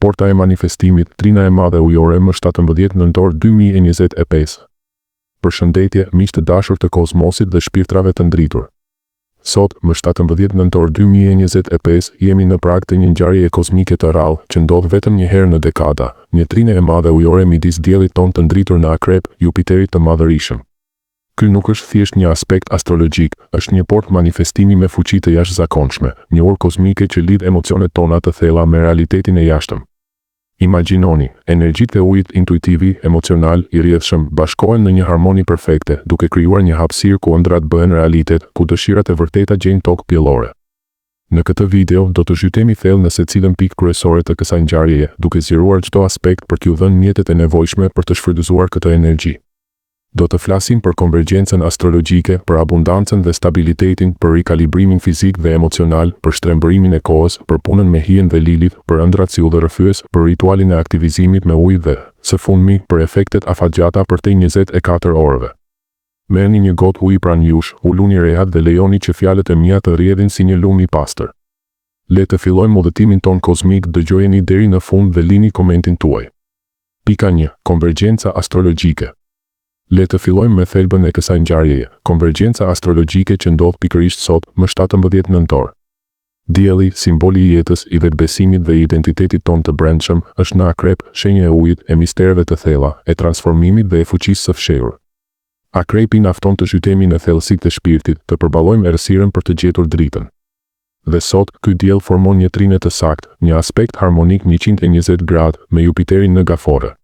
Porta e manifestimit, trina e madhe ujore më 17 nëntor 2025. Përshëndetje, miq të dashur të kozmosit dhe shpirtrave të ndritur. Sot, më 17 nëntor 2025, jemi në prag të një ngjarjeje kozmike të rrallë, që ndodh vetëm një herë në dekada, një trinë e madhe ujore midis diellit ton të ndritur në Akrep, Jupiterit të madhërisëm. Ky nuk është thjesht një aspekt astrologjik, është një port manifestimi me fuqi të jashtëzakonshme, një orë kozmike që lidh emocionet tona të thella me realitetin e jashtëm. Imagjinoni, energjitë e ujit intuitivi, emocional, i rrjedhshëm bashkohen në një harmoni perfekte, duke krijuar një hapësirë ku ëndrat bëhen realitet, ku dëshirat e vërteta gjejnë tokë pjellore. Në këtë video do të zhytemi thellë në secilën pikë kryesore të kësaj ngjarjeje, duke zgjeruar çdo aspekt për t'ju dhënë mjetet e nevojshme për të shfrytëzuar këtë energji. Do të flasim për konvergjencën astrologjike, për abundancën dhe stabilitetin, për rikalibrimin fizik dhe emocional, për shtrembërimin e kohës, për punën me hijen dhe lilit, për ëndrat si udhërrëfyes, për ritualin e aktivizimit me ujë dhe, së fundmi, për efektet afatgjata përtej 24 orëve. Merrni një gotë ujë pranë jush, uluni rehat dhe lejoni që fjalët e mia të rrjedhin si një lum i pastër. Le të fillojmë udhëtimin ton kozmik, dëgjojeni deri në fund dhe lini komentin tuaj. Pika 1. Konvergjenca astrologjike. Le të fillojmë me thelbën e kësaj ngjarjeje, konvergjenca astrologjike që ndodh pikërisht sot, më 17 nëntor. Dielli, simboli i jetës, i vetbesimit dhe i identitetit ton të brendshëm, është në Akrep, shenja e ujit, e mistereve të thella, e transformimit dhe e fuqisë së fshehur. Akrepi na fton të zhytemi në thellësitë e shpirtit, të përballojmë errësirën për të gjetur dritën. Dhe sot, ky diell formon një trinë të saktë, një aspekt harmonik 120 gradë me Jupiterin në gafore.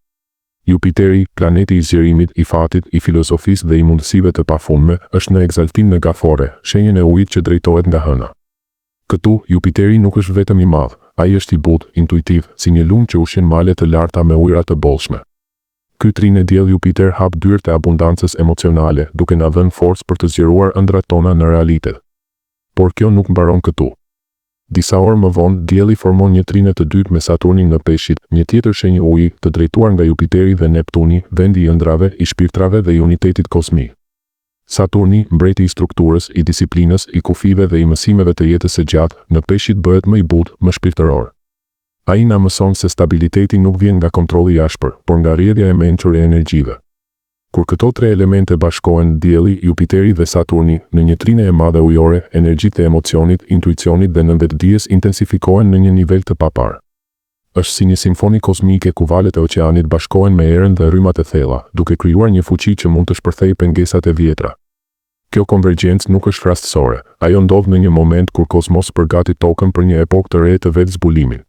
Jupiteri, planeti i zgjerimit, i fatit, i filozofisë dhe i mundësive të pafundme, është në egzaltim në gafore, shenjën e ujit që drejtohet nga hëna. Këtu, Jupiteri nuk është vetëm i madh, ai është i butë, intuitiv, si një lum që ushqen male të larta me ujëra të bollshme. Ky trinë diell Jupiter hap dyert e abundancës emocionale, duke na dhënë forcë për të zgjeruar ëndrat tona në realitet. Por kjo nuk mbaron këtu. Disa orë më vonë, dielli formon një trinë të dytë me Saturnin në Peshqit, një tjetër shenjë uji, të drejtuar nga Jupiteri dhe Neptuni, vendi i ëndrave, i shpirtrave dhe i unitetit kozmik. Saturni, mbreti i strukturës, i disiplinës, i kufive dhe i mësimeve të jetës së gjatë, në Peshqit bëhet më i butë, më shpirtëror. Ai na mëson se stabiliteti nuk vjen nga kontrolli i ashpër, por nga rrjedhja e mençur e energjive. Kur këto tre elemente bashkohen, dielli, Jupiteri dhe Saturni, në një trinë e madhe ujore, energjitë e emocionit, intuicionit dhe nënvetdijes intensifikohen në një nivel të paparë. Është si një simfoni kozmike ku valët e oqeanit bashkohen me erën dhe rrymat e thella, duke krijuar një fuqi që mund të shpërthejë pengesat e vjetra. Kjo konvergjencë nuk është rastësore, ajo ndodh në një moment kur kozmos përgatit tokën për një epokë të re të vetë zbulimit.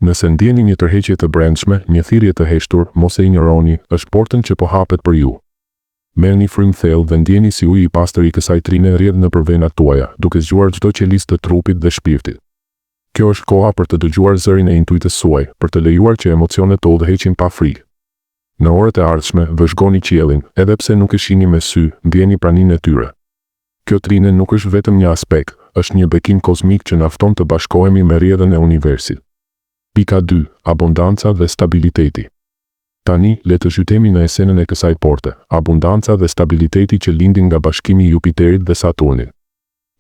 Nëse ndjeni një tërheqje të brendshme, një thirrje të heshtur, mos e injoroni, është portën që po hapet për ju. Merrni frymë thellë dhe ndjeni si uji i pastër i kësaj trine rrjedh nëpër venat tuaja, duke zgjuar çdo qelisë të trupit dhe shpirtit. Kjo është koha për të dëgjuar zërin e intuitës suaj, për të lejuar që emocionet të udhëheqin pa frikë. Në orët e ardhshme, vëzhgoni qiellin, edhe pse nuk e shihni me sy, ndjeni praninë e tyre. Kjo trine nuk është vetëm një aspekt, është një bekim kozmik që na fton të bashkohemi me rrjedhën e universit. Pika 2. Abundanca dhe stabiliteti. Tani, le të zhytemi në esenën e kësaj porte, abundanca dhe stabiliteti që lindin nga bashkimi i Jupiterit dhe Saturnit.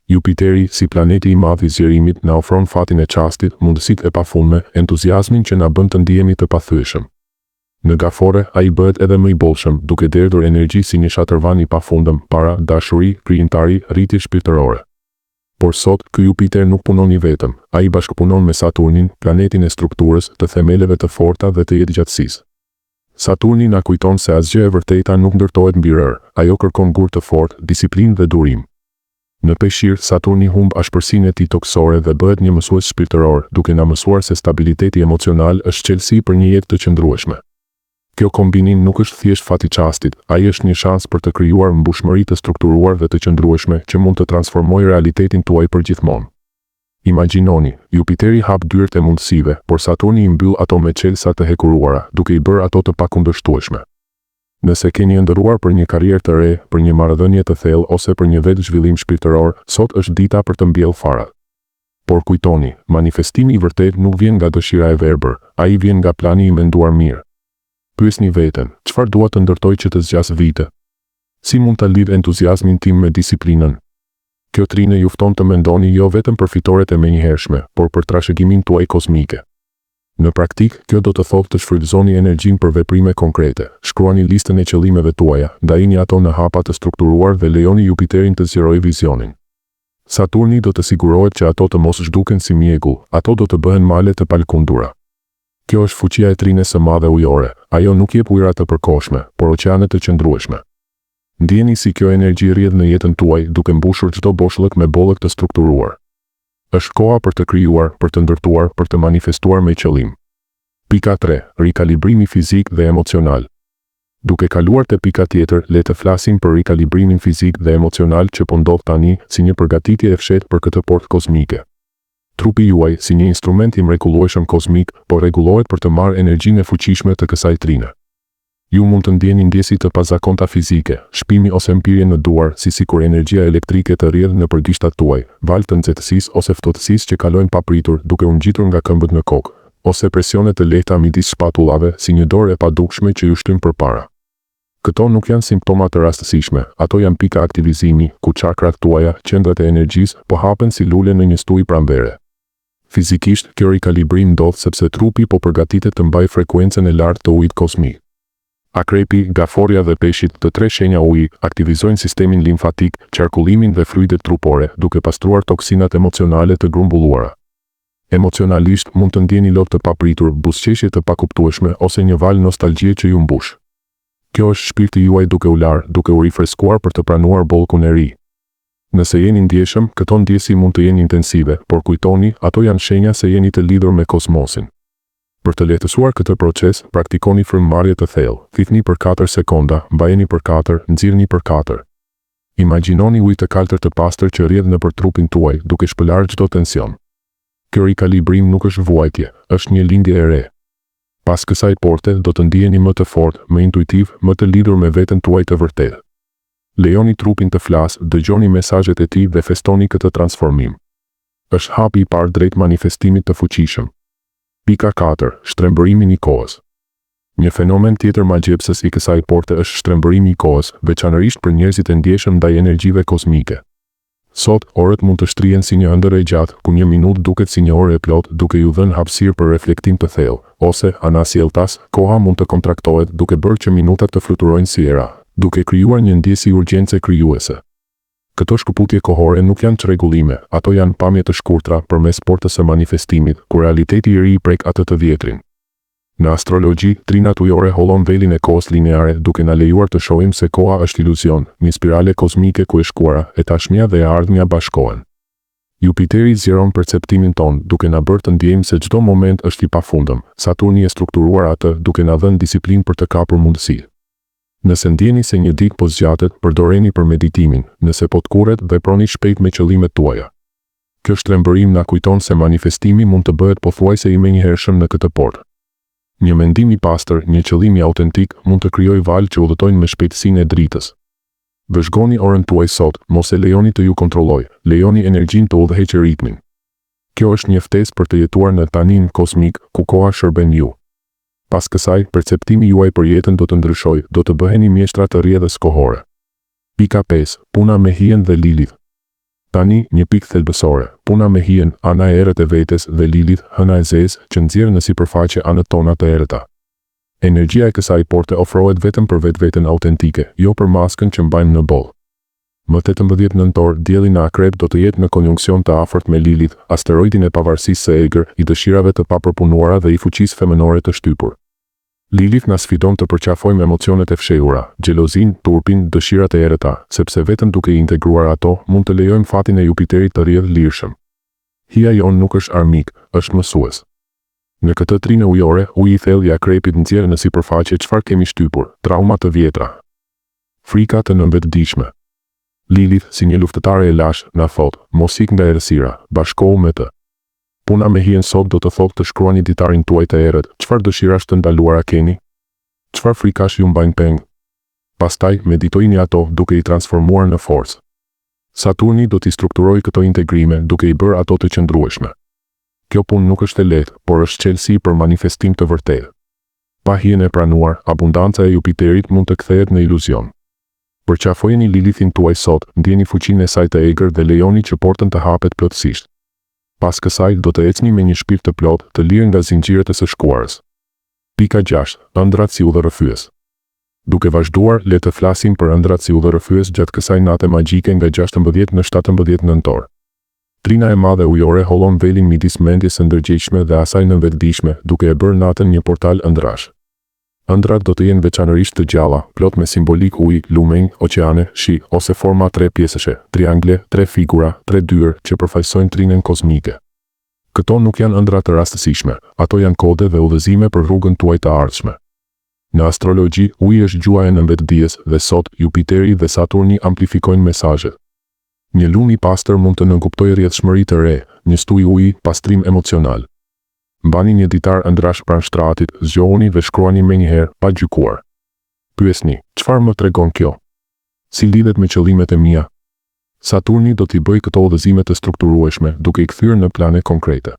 Jupiteri, si planeti i madh i zgjerimit, na ofron fatin e çastit, mundësitë e pafundme, entuziazmin që na bën të ndihemi të pathyeshëm. Në gafore, ai bëhet edhe më i bollshëm, duke derdhur energji si një shatërvan i pafundëm, para, dashuri, krijimtari, rritje shpirtërore. Por sot, ky Jupiter nuk punon i vetëm, ai bashkëpunon me Saturnin, planetin e strukturës, të themeleve të forta dhe të jetëgjatësisë. Saturni na kujton se asgjë e vërteta nuk ndërtohet mbi rër, ajo kërkon gur të fortë, disiplinë dhe durim. Në Peshqir, Saturni humb ashpërsinë e tij toksore dhe bëhet një mësues shpirtëror, duke na mësuar se stabiliteti emocional është çelësi për një jetë të qëndrueshme. Kjo kombinim nuk është thjesht fati çastit, ai është një shans për të krijuar mbushmëri të strukturuar dhe të qëndrueshme që mund të transformojë realitetin tuaj përgjithmonë. Imagjinoni, Jupiteri hap dyert e mundësive, por Saturni i mbyll ato me çelësa të hekuruara, duke i bërë ato të pakundërshtueshme. Nëse keni ëndërruar për një karrierë të re, për një marrëdhënie të thellë ose për një vetë zhvillim shpirtëror, sot është dita për të mbjellë farat. Por kujtoni, manifestimi i vërtet nuk vjen nga dëshira e verbër, ai vjen nga plani i menduar mirë. Pyesni veten, çfarë dua të ndërtoj që të zgjas vite? Si mund ta lidh entuziazmin tim me disiplinën? Kjo trine ju fton të mendoni jo vetëm për fitoret e menjëhershme, por për trashëgimin tuaj kozmike. Në praktik, kjo do të thotë të shfrytëzoni energjinë për veprime konkrete. Shkruani listën e qëllimeve tuaja, ndajini ato në hapa të strukturuar dhe lejoni Jupiterin të zgjerojë vizionin. Saturni do të sigurohet që ato të mos zhduken si mjegull, ato do të bëhen male të palkundura. Kjo është fuqia e trines së madhe ujore. Ajo nuk jep ujëra të përkohshme, por oqeane të qëndrueshme. Ndjeni si kjo energji rrjedh në jetën tuaj, duke mbushur çdo boshllëk me bollëk të strukturuar. Është koha për të krijuar, për të ndërtuar, për të manifestuar me qëllim. Pika 3. Rikalibrimi fizik dhe emocional. Duke kaluar te pika tjetër, le të flasim për rikalibrimin fizik dhe emocional që po ndodh tani si një përgatitje e fshehtë për këtë portë kozmike. Trupi juaj, si një instrument i mrekullueshëm kozmik, po rregullohet për të marrë energjinë e fuqishme të kësaj trine. Ju mund të ndjeni ndjesi të pazakonta fizike, shpimi ose mpirje në duar, sikur energjia elektrike të rrjedhë nëpër gishtat tuaj, valë të nxehtësisë ose ftohtësisë që kalojnë papritur duke u ngjitur nga këmbët në kokë, ose presione të lehta midis shpatullave, si një dorë e padukshme që ju shtyn përpara. Këto nuk janë simptoma të rastësishme, ato janë pika aktivizimi, ku çakrat tuaja, qendrat e energjisë, po hapen si lule në një stuj pranvere. Fizikisht, kjo rikalibrim ndodh sepse trupi po përgatitet të mbajë frekuencën e lartë të ujit kozmik. Akrepi, gaforja dhe peshqit, të tre shenja uji, aktivizojnë sistemin limfatik, qarkullimin dhe fluidet trupore, duke pastruar toksinat emocionale të grumbulluara. Emocionalisht, mund të ndjeni lot të papritur, buzëqeshje të pakuptueshme ose një valë nostalgjie që ju mbush. Kjo është shpirti juaj duke u larë, duke u rifreskuar për të pranuar bollkun e ri. Nëse jeni ndjeshëm, këto ndjesi mund të jenë intensive, por kujtoni, ato janë shenja se jeni të lidhur me kozmosin. Për të lehtësuar këtë proces, praktikoni frymëmarrje të thellë. Thithni për 4 sekonda, mbajeni për 4, nxirrni për 4. Imagjinoni ujë të kaltër të pastër që rrjedh nëpër trupin tuaj, duke shpëlarë çdo tension. Kjo rikalibrim nuk është vuajtje, është një lindje e re. Pas kësaj porte, do të ndiheni më të fortë, më intuitiv, më të lidhur me veten tuaj të vërtetë. Lejoni trupin të flasë, dëgjoni mesazhet e tij dhe festoni këtë transformim. Është hapi i parë drejt manifestimit të fuqishëm. Pika 4. Shtrembërimi i kohës. Një fenomen tjetër magjepsës i kësaj porte është shtrembërimi i kohës, veçanërisht për njerëzit e ndjeshëm ndaj energjive kozmike. Sot, orët mund të shtrihen si një ëndër e gjatë, ku një minutë duket si një orë e plotë, duke ju dhënë hapësirë për reflektim të thellë, ose, anasjelltas, koha mund të kontraktohet duke bërë që minutat të fluturojnë si era, duke krijuar një ndjesi urgjence krijuese. Këto shkëputje kohore nuk janë çrregullime, ato janë pamje të shkurtra përmes portës së manifestimit, ku realiteti i ri prek atë të vjetrin. Në astrologji, trinat ujore hollon velin e kohës lineare, duke na lejuar të shohim se koha është iluzion, një spirale kozmike ku e shkuara, e tashmja dhe e ardhmja bashkohen. Jupiteri zgjeron perceptimin ton, duke na bërë të ndjejmë se çdo moment është i pafundëm. Saturni e strukturuar atë, duke na dhënë disiplinë për të kapur mundësi. Nëse ndjeni se një ditë po zgjatet, përdoreni për meditimin, nëse po të kurret, veproni shpejt me qëllimet tuaja. Kjo shtrembërim na kujton se manifestimi mund të bëhet pothuajse i menjëhershëm në këtë portë. Një mendim i pastër, një qëllim i autentik mund të krijojë valë që udhëtojnë me shpejtësinë e dritës. Vëzhgoni orën tuaj sot, mos e lejoni të ju kontrollojë, lejoni energjinë të udhëheqë ritmin. Kjo është një ftesë për të jetuar në tanin kozmik, ku koha shërben ju. Pas kësaj, perceptimi juaj për jetën do të ndryshojë, do të bëheni mjeshtra të rrjedhës kohore. Pika 5. Puna me hijen dhe Lilith. Tani, një pikë thelbësore, puna me hijen, ana e errët e vetes dhe Lilith, hëna e zezë, që nxjerr në sipërfaqe anët tona të errëta. Energjia e kësaj porte ofrohet vetëm për vetveten autentike, jo për maskën që mbajmë në boll. Më 18 nëntor, dielli në Akrep do të jetë në konjunksion të afërt me Lilith, asteroidin e pavarësisë së egër, i dëshirave të papërpunuara dhe i fuqisë femenore të shtypur. Lilith na sfidon të përqafojmë emocionet e fshehura, xhelozin, turpin, dëshirat e errëta, sepse vetëm duke i integruar ato, mund të lejojmë fatin e Jupiterit të rrjedhë lirshëm. Hija jon nuk është armik, është mësues. Në këtë trinë ujore, uji i thellë i Akrepit nxjerr në sipërfaqe çfarë kemi shtypur, trauma të vjetra, frika të nëmbëtdijshme. Lilith, si një luftëtare e lash, na thotë, mos ik nga errësira, bashkohu me të. Puna me hijen sot do të thotë të shkruani ditarin tuaj të errët, çfarë dëshirash të ndaluara keni? Çfarë frikash ju mbajnë peng? Pastaj, meditojini ato duke i transformuar në forcë. Saturni do t'i strukturojë këto integrime duke i bërë ato të qëndrueshme. Kjo punë nuk është e lehtë, por është çelësi për manifestim të vërtetë. Pa hijen e pranuar, abundanca e Jupiterit mund të kthehet në iluzion. Përqafojeni Lilithin tuaj sot, ndjeni fuqinë e saj të egër dhe lejoni që portën të hapet plotësisht. Pas kësaj do të ecni me një shpirt të plot, të lirë nga zinxhirët e së shkuarës. Pika 6. Ëndrat si udhërrëfyes. Duke vazhduar, le të flasim për ëndrat si udhërrëfyes gjatë kësaj nate magjike nga 16 në 17 nëntor. Trina e madhe ujore hollon velin midis mendjes së ndërgjegjshme dhe asaj nënvetëdijshme, duke e bërë natën një portal ëndrash. Ëndrat do të jenë veçanërisht të gjalla, plot me simbolik ujë, lumenj, oqeane, shi ose forma 3 pjesëshe, triangle, 3 figura, 3 dyrë që përfaqësojnë trinën kozmike. Këto nuk janë ëndra të rastësishme, ato janë kode dhe udhëzime për rrugën tuaj të ardhshme. Në astrologji, uji është gjuha e nënvetëdijes dhe sot Jupiteri dhe Saturni amplifikojnë mesazhet. Një lumë i pastër mund të nënkuptojë rrjedhshmëri të re, një stuj uji, pastrim emocional. Mbani një ditar ëndrash pranë shtratit, zgjohuni dhe shkruani menjëherë, pa gjykuar. Pyesni, çfarë më tregon kjo? Si lidhet me qëllimet e mia? Saturni do t'i bëj këto udhëzime të strukturueshme, duke i kthyer në plane konkrete.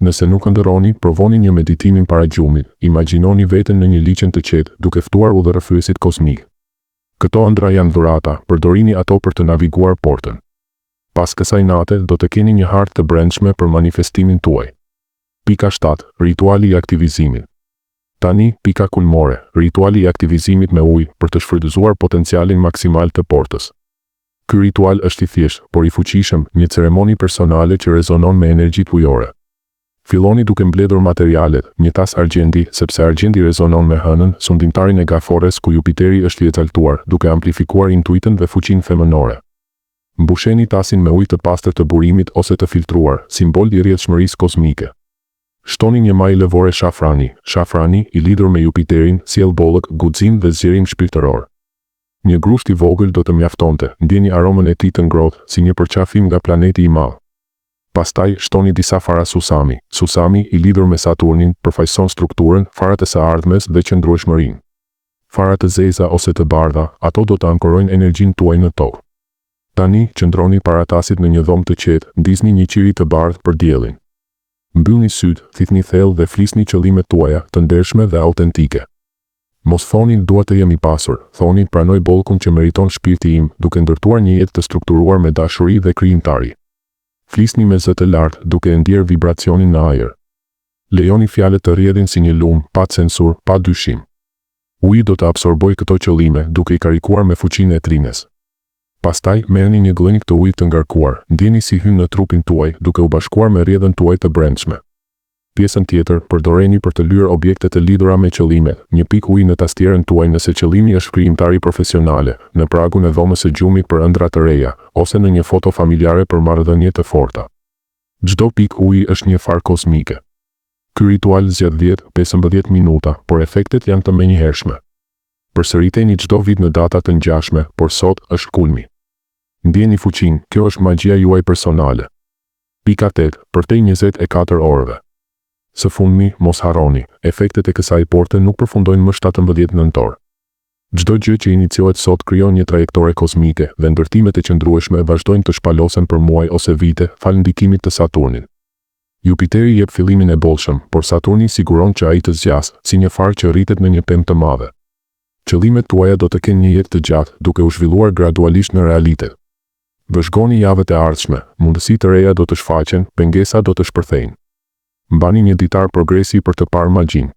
Nëse nuk ëndërroni, provoni një meditimin para gjumit, imagjinoni veten në një liçen të qetë, duke ftuar udhërrëfyesit kozmik. Këto ëndra janë dhurata, përdorini ato për të naviguar portën. Pas kësaj nate, do të keni një hartë të brendshme për manifestimin tuaj. Pika 7. Rituali i aktivizimit. Tani, pika kulmore, rituali i aktivizimit me ujë për të shfrytëzuar potencialin maksimal të portës. Ky ritual është i thjeshtë, por i fuqishëm, një ceremoni personale që rezonon me energjitë ujore. Filloni duke mbledhur materialet, një tas argjendi, sepse argjendi rezonon me hënën, sundimtarin e Gafores ku Jupiteri është i exaltuar, duke amplifikuar intuitën dhe fuqinë femërore. Mbusheni tasin me ujë të pastër të burimit ose të filtruar, simbol i rrjedhshmërisë kozmike. Shtoni një majë lëvore shafrani. Shafrani, i lidhur me Jupiterin, sjell bollëk, guxim dhe zgjerim shpirtëror. Një grusht i vogël do të mjaftonte, ndjeni aromën e tij të ngrohtë, si një përqafim nga planeti i madh. Pastaj shtoni disa fara susami. Susami, i lidhur me Saturnin, përfaqëson strukturën, farat e së ardhmes dhe qëndrueshmërinë. Farat të zeza ose të bardha, ato do të ankorojnë energjinë tuaj në tokë. Tani, qëndroni para tasit në një dhomë të qetë, ndisni një qiri të bardhë për diellin. Mbyllni syt, thithni thellë dhe flisni qëllimet tuaja, të ndershme dhe autentike. Mos thoni dua të jem i pasur, thoni pranoj bollkun që meriton shpirti im, duke ndërtuar një jetë të strukturuar me dashuri dhe krijimtari. Flisni me zë të lartë, duke ndier vibracionin në ajër. Lejoni fjalët të rrjedhin si një lumë, pa censur, pa dyshim. Uji do të absorbojë këto qëllime, duke i karikuar me fuqinë e trines. Pastaj, merrni një glënjë të ujit të ngarkuar, ndjeni si hyn në trupin tuaj, duke u bashkuar me rrjedhën tuaj të brendshme. Pjesën tjetër, përdoreni për të lyer objekte të lidhura me qëllime, një pikë uji në tastierën tuaj nëse qëllimi është krijimtari profesionale, në pragun e dhomës së gjumit për ëndra të reja, ose në një foto familjare për marrëdhënie të forta. Çdo pikë uji është një farë kozmike. Ky ritual zgjedh 10-15 minuta, por efektet janë të menjëhershme. Përsëriteni çdo vit në data të ngjashme, por sot është kulmi. Ndjeni fuqinë, kjo është magjia juaj personale. Pika 8. Përtej 24 orëve. Së fundmi, mos harroni, efektet e kësaj porte nuk përfundojnë më 17 nëntor. Çdo gjë që iniciohet sot krijon një trajektore kozmike dhe ndërtimet e qëndrueshme vazhdojnë të shpalosen për muaj ose vite falë ndikimit të Saturnit. Jupiteri jep fillimin e bollshëm, por Saturni siguron që ai të zgjas, si një farë që rritet në një pemë të madhe. Qëllimet tuaja do të kenë një jetë të gjatë, duke u zhvilluar gradualisht në realitet. Vëzhgoni javët e ardhshme, mundësi të reja do të shfaqen, pengesa do të shpërthejnë. Mbani një ditar progresi për të parë magjin.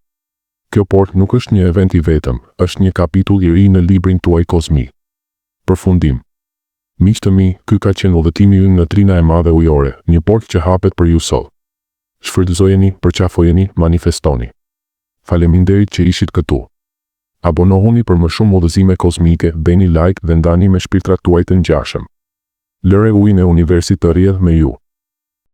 Kjo port nuk është një event i vetëm, është një kapitull i ri në librin tuaj kozmik. Përfundim. Miq të mi, ky ka qenë udhëtimi ynë në trina e madhe ujore, një port që hapet për ju sot. Shfrytëzojeni, përqafojeni, manifestoni. Faleminderit që ishit këtu. Abonohuni për më shumë udhëzime kozmike, bëni like dhe ndani me shpirtrat tuaj të ngjashëm. Lëre ujin e universit të rrjedh me ju.